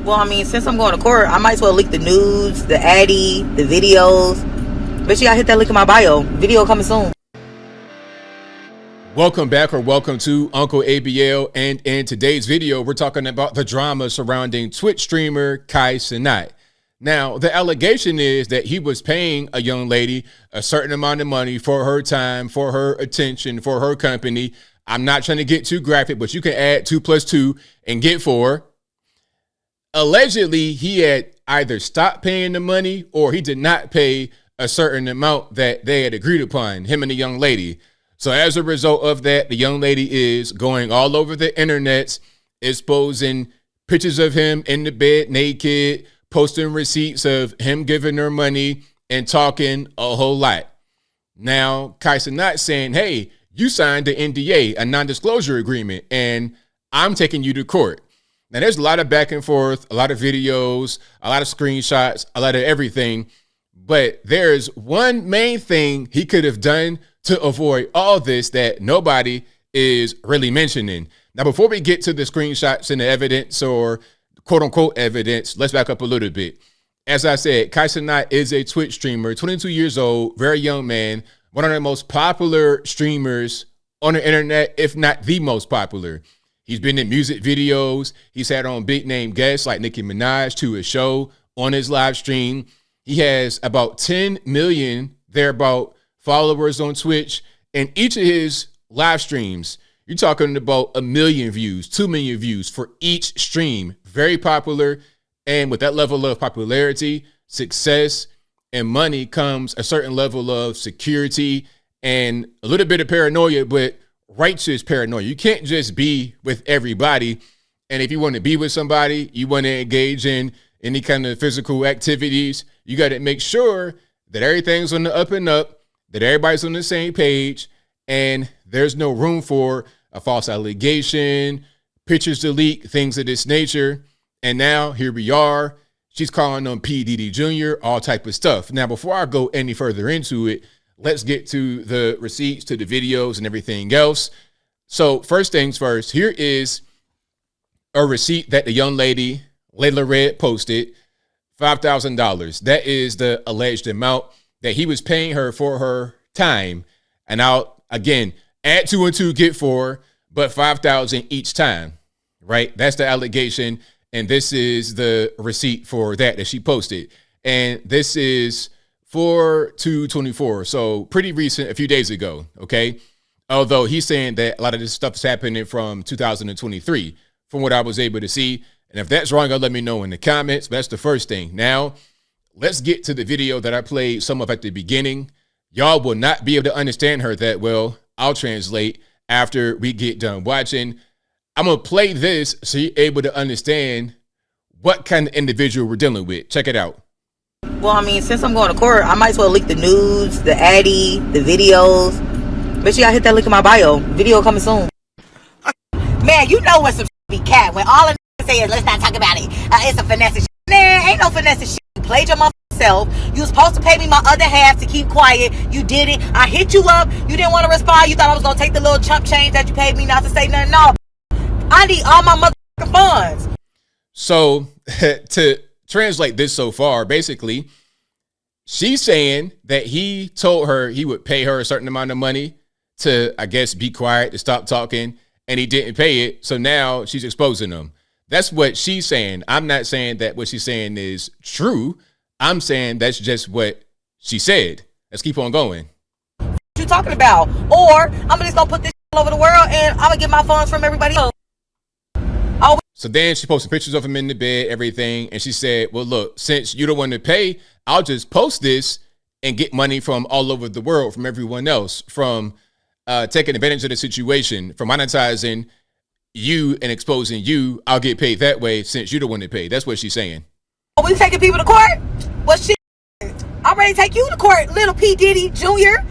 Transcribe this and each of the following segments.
Well, I mean, since I'm going to court, I might as well leak the news, the addy, the videos. But you gotta hit that link in my bio. Video coming soon. Welcome back, or welcome to Uncle ABL, and in today's video we're talking about the drama surrounding Twitch streamer Kai Cenat. Now, the allegation is that he was paying a young lady a certain amount of money for her time, for her attention, for her company. I'm not trying to get too graphic, but you can add 2 + 2 and get 4. Allegedly, he had either stopped paying the money or he did not pay a certain amount that they had agreed upon, him and the young lady. So as a result of that, the young lady is going all over the internet, exposing pictures of him in the bed naked, posting receipts of him giving her money and talking a whole lot. Now, Kai Cenat saying, hey, you signed the NDA, a non-disclosure agreement, and I'm taking you to court. Now, there's a lot of back and forth, a lot of videos, a lot of screenshots, a lot of everything. But there's one main thing he could have done to avoid all this that nobody is really mentioning. Now, before we get to the screenshots and the evidence, or quote unquote evidence, let's back up a little bit. As I said, Kai Cenat is a Twitch streamer, 22 years old, very young man, one of the most popular streamers on the internet, if not the most popular. He's been in music videos. He's had on big name guests like Nicki Minaj to his show on his live stream. He has about 10 million thereabout followers on Twitch, and each of his live streams, you're talking about 1 million views, 2 million views for each stream. Very popular. And with that level of popularity, success, and money comes a certain level of security and a little bit of paranoia, but righteous paranoia. You can't just be with everybody. And if you want to be with somebody, you want to engage in any kind of physical activities, you got to make sure that everything's on the up and up, that everybody's on the same page, and there's no room for a false allegation, pictures to leak, things of this nature. And now here we are. She's calling on P. Diddy Jr., all type of stuff. Now, before I go any further into it, let's get to the receipts, to the videos and everything else. So first things first, here is a receipt that the young lady, Layla Red, posted, $5,000. That is the alleged amount that he was paying her for her time. And I'll, again, add 2 and 2, get 4, but $5,000 each time, right? That's the allegation. And this is the receipt for that she posted. And this is 4/2/24. So pretty recent, a few days ago, okay? Although he's saying that a lot of this stuff is happening from 2023, from what I was able to see. And if that's wrong, let me know in the comments. But that's the first thing. Now, let's get to the video that I played some of at the beginning. Y'all will not be able to understand her that well. I'll translate after we get done watching. I'm going to play this so you're able to understand what kind of individual we're dealing with. Check it out. Well, I mean, since I'm going to court, I might as well leak the news, the addy, the videos. But you gotta hit that link in my bio. Video coming soon. Man, you know what some be cat when all of say is let's not talk about it. It's a finesse shit. Man, ain't no finesse shit. You played your motherfucking self. You was supposed to pay me my other half to keep quiet. You did it. I hit you up. You didn't want to respond. You thought I was gonna take the little chump change that you paid me not to say nothing. No, I need all my motherfucking funds. So to translate this so far, basically, she's saying that he told her he would pay her a certain amount of money to, I guess, be quiet, to stop talking, and he didn't pay it. So now she's exposing him. That's what she's saying. I'm not saying that what she's saying is true. I'm saying that's just what she said. Let's keep on going. What you talking about? Or I'm just gonna put this all over the world and I'm gonna get my funds from everybody else. Oh. So then she posted pictures of him in the bed, everything. And she said, well, look, since you don't want to pay, I'll just post this and get money from all over the world, from everyone else, from taking advantage of the situation, from monetizing you and exposing you. I'll get paid that way since you don't want to pay. That's what she's saying. We taking people to court? Well, shit, I'm ready to take you to court, little P. Diddy Jr.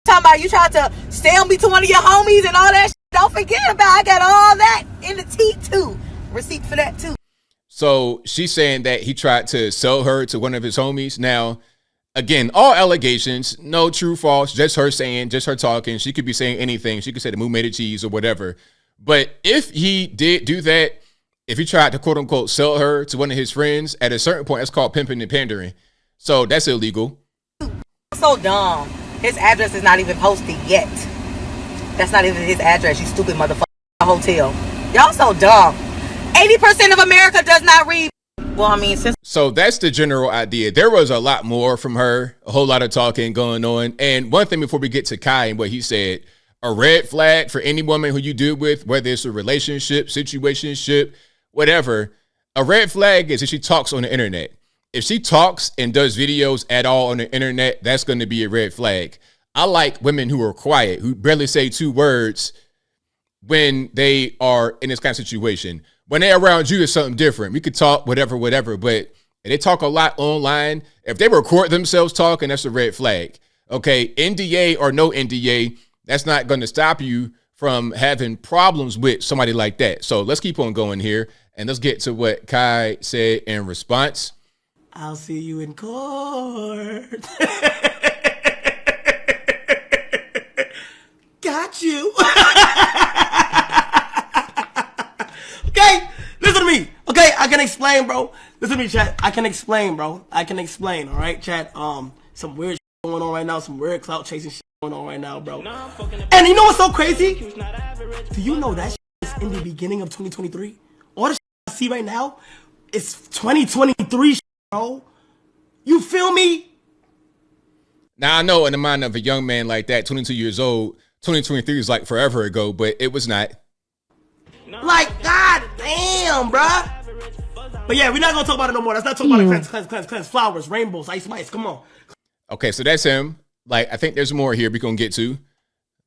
Talking about you trying to sell me to one of your homies and all that shit. Don't forget about I got all that in the T2. Receipt for that too. So she's saying that he tried to sell her to one of his homies. Now, again, all allegations, no true, false, just her saying, just her talking. She could be saying anything. She could say the moon made of cheese or whatever. But if he did do that, if he tried to quote unquote sell her to one of his friends, at a certain point, that's called pimping and pandering. So that's illegal. So dumb. His address is not even posted yet. That's not even his address, you stupid motherfucker. Hotel. Y'all so dumb. 80% of America does not read. Well, I mean, so that's the general idea. There was a lot more from her, a whole lot of talking going on. And one thing before we get to Kai and what he said, a red flag for any woman who you deal with, whether it's a relationship, situationship, whatever, a red flag is if she talks on the internet. If she talks and does videos at all on the internet, that's going to be a red flag. I like women who are quiet, who barely say 2 words when they are in this kind of situation. When they're around you, it's something different. We could talk, whatever, but if they talk a lot online, if they record themselves talking, that's a red flag. Okay, NDA or no NDA, that's not going to stop you from having problems with somebody like that. So let's keep on going here, and let's get to what Kai said in response. I'll see you in court. Got you. Okay, listen to me. Okay, I can explain, bro. Listen to me, chat. I can explain, bro. I can explain, all right, chat. Some weird shit going on right now. Some weird clout chasing shit going on right now, bro. And you know what's so crazy? Do you know that shit is in the beginning of 2023? All the shit I see right now, it's 2023 shit, bro. You feel me? Now, I know in the mind of a young man like that, 22 years old, 2023 is like forever ago, but it was not. Like, god damn, bruh. But yeah, we're not gonna talk about it no more. Let's not talk about it. Cleanse, flowers, rainbows, ice mice. Come on. Okay, so that's him. Like, I think there's more here we're gonna get to.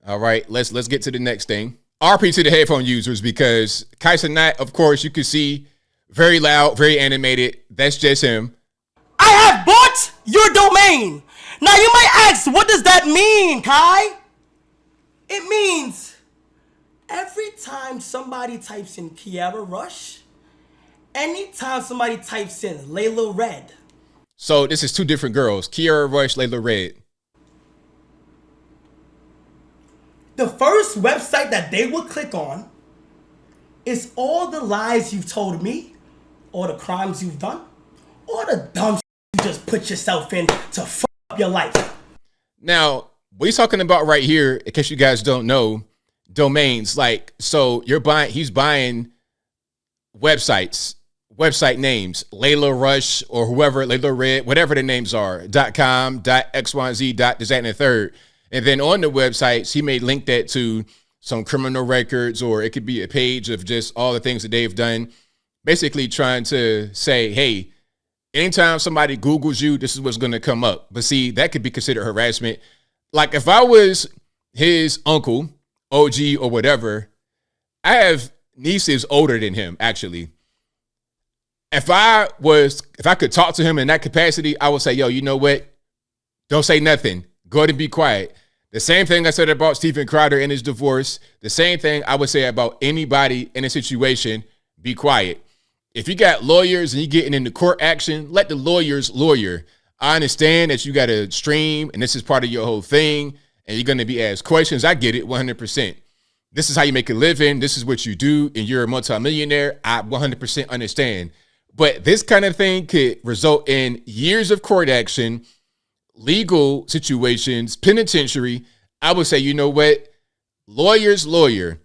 All right, let's get to the next thing. RP to the headphone users, because Kai Cenat, of course, you can see very loud, very animated. That's just him. I have bought your domain. Now you might ask, what does that mean, Kai? It means every time somebody types in Kiara Rush, anytime somebody types in Layla Red. So this is 2 different girls, Kiara Rush, Layla Red. The first website that they would click on is all the lies you've told me, all the crimes you've done, all the dumb shit you just put yourself in to fuck up your life. Now, what he's talking about right here, in case you guys don't know, domains. Like, so he's buying websites, website names, Layla Rush or whoever, Layla Red, whatever the names are, .com, .xyz, .this, that, and the third. And then on the websites, he may link that to some criminal records, or it could be a page of just all the things that they've done. Basically trying to say, hey, anytime somebody Googles you, this is what's going to come up. But see, that could be considered harassment. Like if I was his uncle, OG or whatever, I have nieces older than him, actually. If I could talk to him in that capacity, I would say, yo, you know what? Don't say nothing. Go ahead and be quiet. The same thing I said about Steven Crowder and his divorce. The same thing I would say about anybody in a situation. Be quiet. If you got lawyers and you're getting into court action, let the lawyers lawyer. I understand that you got to stream and this is part of your whole thing and you're going to be asked questions. I get it 100%. This is how you make a living. This is what you do and you're a multimillionaire. I 100% understand. But this kind of thing could result in years of court action, legal situations, penitentiary. I would say, you know what? Lawyers lawyer.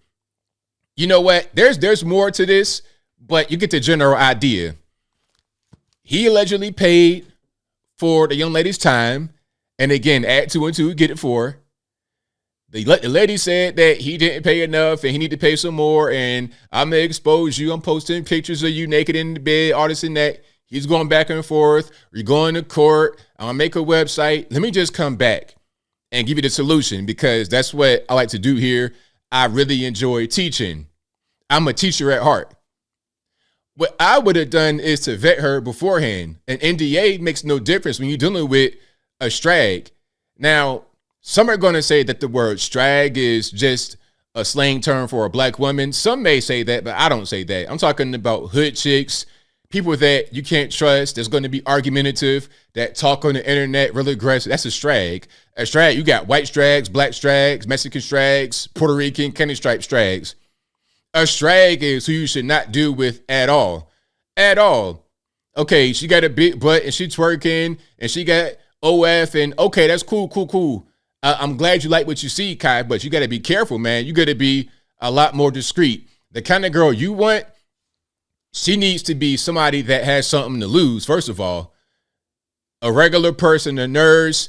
You know what? There's more to this, but you get the general idea. He allegedly paid for the young lady's time. And again, add 2 and 2, get it 4. The lady said that he didn't pay enough and he need to pay some more. And I'm going to expose you. I'm posting pictures of you naked in the bed, all this and that. He's going back and forth. You're going to court. I'm going to make a website. Let me just come back and give you the solution, because that's what I like to do here. I really enjoy teaching. I'm a teacher at heart. What I would have done is to vet her beforehand. An NDA makes no difference when you're dealing with a strag. Now, some are going to say that the word strag is just a slang term for a black woman. Some may say that, but I don't say that. I'm talking about hood chicks, people that you can't trust, that's going to be argumentative, that talk on the internet, really aggressive. That's a strag. A strag, you got white strags, black strags, Mexican strags, Puerto Rican, Kenny stripe strags. A strag is who you should not do with at all. At all. Okay, she got a big butt and she twerking and she got OF and okay, that's cool. I'm glad you like what you see, Kai, but you got to be careful, man. You got to be a lot more discreet. The kind of girl you want, she needs to be somebody that has something to lose, first of all. A regular person, a nurse,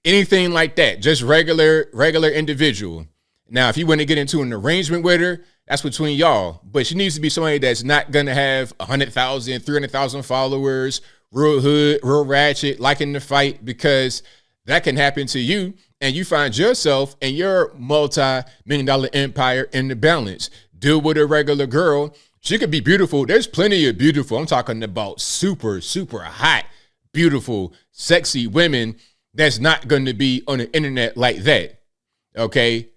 anything like that. Just regular individual. Now, if you want to get into an arrangement with her, that's between y'all. But she needs to be somebody that's not going to have 100,000, 300,000 followers, real hood, real ratchet, liking to fight, because that can happen to you. And you find yourself and your multi-million-dollar empire in the balance. Deal with a regular girl. She could be beautiful. There's plenty of beautiful. I'm talking about super, super hot, beautiful, sexy women that's not going to be on the internet like that. Okay?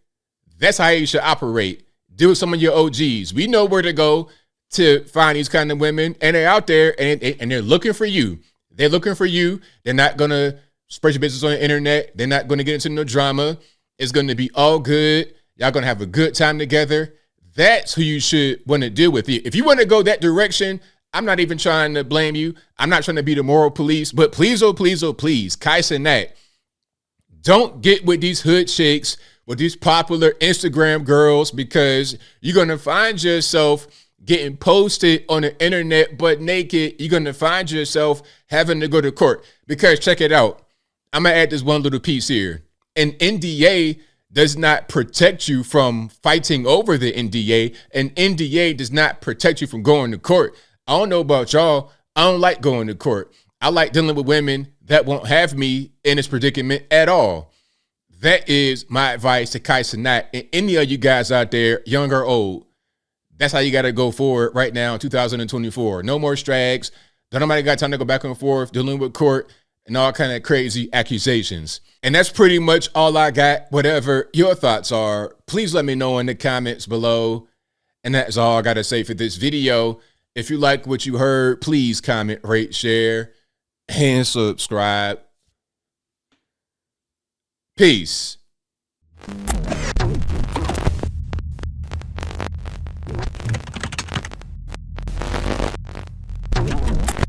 That's how you should operate. Deal with some of your OGs. We know where to go to find these kind of women, and they're out there and they're looking for you. They're looking for you. They're not going to spread your business on the internet. They're not going to get into no drama. It's going to be all good. Y'all going to have a good time together. That's who you should want to deal with. If you want to go that direction, I'm not even trying to blame you. I'm not trying to be the moral police, but please, oh, please, Kai Cenat, don't get with these hood chicks, with these popular Instagram girls, because you're going to find yourself getting posted on the internet butt naked. You're going to find yourself having to go to court, because check it out. I'm going to add this one little piece here. An NDA does not protect you from fighting over the NDA. An NDA does not protect you from going to court. I don't know about y'all. I don't like going to court. I like dealing with women that won't have me in this predicament at all. That is my advice to Kai Cenat and any of you guys out there, young or old. That's how you got to go forward right now in 2024. No more strags. Don't nobody got time to go back and forth dealing with court and all kind of crazy accusations. And that's pretty much all I got. Whatever your thoughts are, please let me know in the comments below. And that's all I got to say for this video. If you like what you heard, please comment, rate, share, and subscribe. Peace.